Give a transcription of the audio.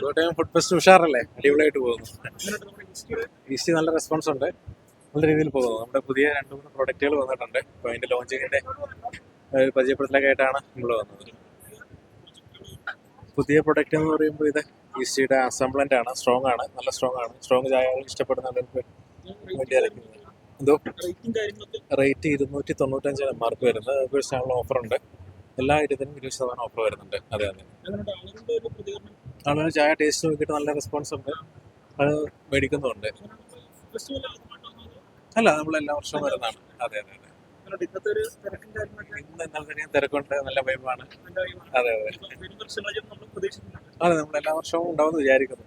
Kottayam food fest ഉഷാറല്ലേ, അടിപൊളിയായിട്ട് പോകുന്നു. East നല്ല റെസ്പോൺസ് ഉണ്ട്, നല്ല രീതിയിൽ പോകുന്നു. നമ്മുടെ പുതിയ 2-3 പ്രൊഡക്റ്റുകൾ വന്നിട്ടുണ്ട്. അപ്പോൾ അതിന്റെ ലോഞ്ചിങ്ങിന്റെ പരിചയപ്പെടുത്തലൊക്കെ ആയിട്ടാണ് നമ്മൾ വന്നത്. പുതിയ പ്രൊഡക്റ്റ് എന്ന് പറയുമ്പോൾ ഇത് ഈസ്റ്റിയുടെ അസംബ്ലന്റ് ആണ്. സ്ട്രോങ് ആണ്, നല്ല സ്ട്രോങ് ആണ്. സ്ട്രോങ് ചായകൾ ഇഷ്ടപ്പെടുന്ന ആളുകൾക്ക് വേണ്ടി ഇറക്കുന്നത്. എന്തോ റേറ്റ് 295 മാർക്ക് വരുന്നത്. 20% ഓഫർ ഉണ്ട്. എല്ലാ ഐറ്റത്തിനും 20% ഓഫർ വരുന്നുണ്ട്. അതെ അതെ, ആളുകൾ ചായ ടേസ്റ്റ് നോക്കിയിട്ട് നല്ല റെസ്പോൺസ് ഉണ്ട്, അത് മേടിക്കുന്നുണ്ട്. അല്ല, നമ്മൾ എല്ലാ വർഷവും വരുന്നതാണ്. അതെ അതെ അതെ, ഇന്ന് ഇന്നലെ തിരക്കുണ്ട്, നല്ല വൈബാണ്. അതെ അതെ അതെ, നമ്മൾ എല്ലാ വർഷവും ഉണ്ടാവുമെന്ന് വിചാരിക്കുന്നു.